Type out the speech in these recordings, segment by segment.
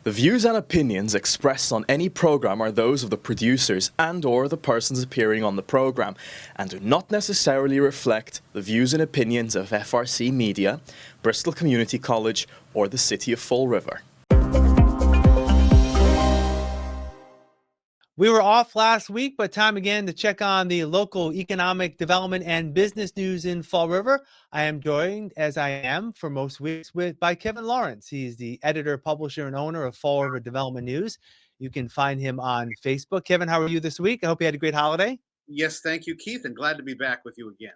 The views and opinions expressed on any program are those of the producers and/or the persons appearing on the program and do not necessarily reflect the views and opinions of FRC Media, Bristol Community College, or the City of Fall River. We were off last week, but time again to check on the local economic development and business news in Fall River. I am joined, as I am for most weeks, by Kevin Lawrence. He's the editor, publisher, and owner of Fall River Development News. You can find him on Facebook. Kevin, how are you this week? I hope you had a great holiday. Yes, thank you, Keith, and glad to be back with you again.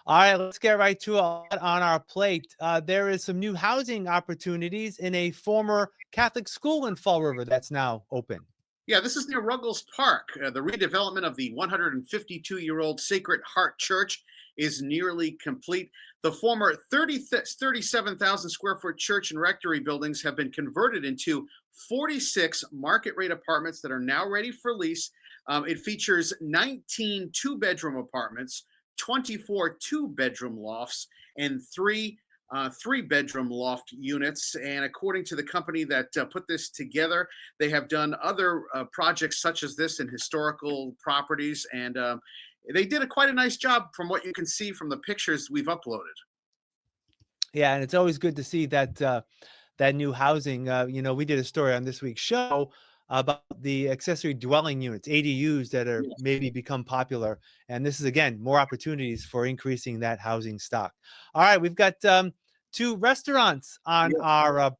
All right, let's get right to it on our plate. There is some new housing opportunities in a former Catholic school in Fall River that's now open. Yeah, this is near Ruggles Park. The redevelopment of the 152-year-old Sacred Heart Church is nearly complete. The former 37,000 square foot church and rectory buildings have been converted into 46 market rate apartments that are now ready for lease. It features 19 two-bedroom apartments, 24 two-bedroom lofts, and three-bedroom loft units. And according to the company that put this together, they have done other projects such as this in historical properties. And they did quite a nice job from what you can see from the pictures we've uploaded. Yeah, and it's always good to see that that new housing. We did a story on this week's show about the accessory dwelling units, ADUs, that are maybe become popular. And this is, again, more opportunities for increasing that housing stock. All right, we've got two restaurants on our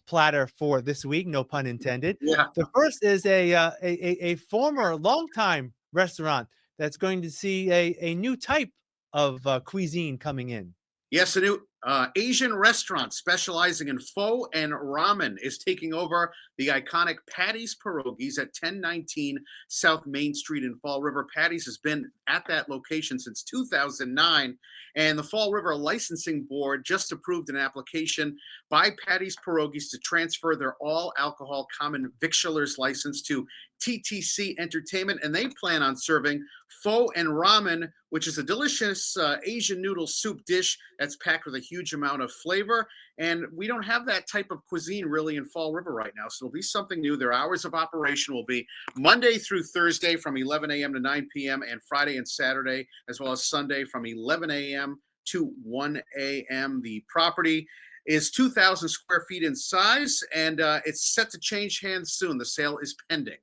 platter for this week, no pun intended. Yeah. The first is a former longtime restaurant that's going to see a new type of cuisine coming in. Yes, a new Asian restaurant specializing in pho and ramen is taking over the iconic Patty's Pierogies at 1019 South Main Street in Fall River. Patty's has been at that location since 2009, and the Fall River Licensing Board just approved an application by Patty's Pierogies to transfer their all-alcohol common victualers license to TTC Entertainment, and they plan on serving pho and ramen, which is a delicious Asian noodle soup dish that's packed with a huge amount of flavor. And we don't have that type of cuisine really in Fall River right now, so it'll be something new. Their hours of operation will be Monday through Thursday from 11 a.m. to 9 p.m. and Friday and Saturday, as well as Sunday from 11 a.m. to 1 a.m. The property is 2,000 square feet in size, and it's set to change hands soon. The sale is pending.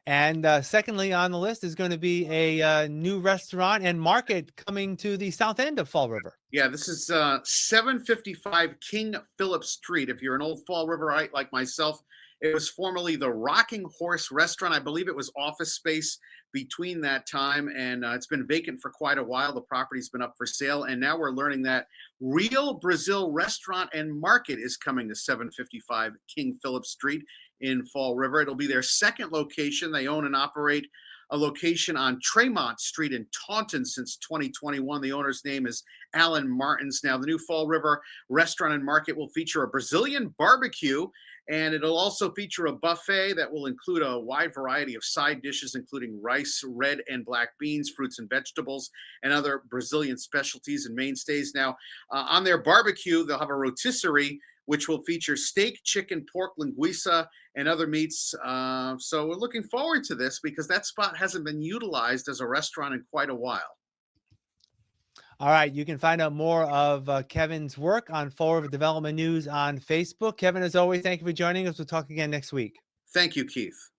And secondly on the list is going to be a new restaurant and market coming to the south end of Fall River. Yeah, this is 755 King Philip Street. If you're an old Fall Riverite like myself, it was formerly the Rocking Horse Restaurant. I believe it was office space between that time, and it's been vacant for quite a while. The property's been up for sale, and now we're learning that Real Brazil Restaurant and Market is coming to 755 King Philip Street in Fall River. It'll be their second location. They own and operate a location on Tremont Street in Taunton since 2021. The owner's name is Alan Martins. Now, the new Fall River Restaurant and Market will feature a Brazilian barbecue, and it'll also feature a buffet that will include a wide variety of side dishes, including rice, red and black beans, fruits and vegetables, and other Brazilian specialties and mainstays. Now, on their barbecue, they'll have a rotisserie, which will feature steak, chicken, pork, linguiça, and other meats. So we're looking forward to this because that spot hasn't been utilized as a restaurant in quite a while. All right, you can find out more of Kevin's work on Fall River Development News on Facebook. Kevin, as always, thank you for joining us. We'll talk again next week. Thank you, Keith.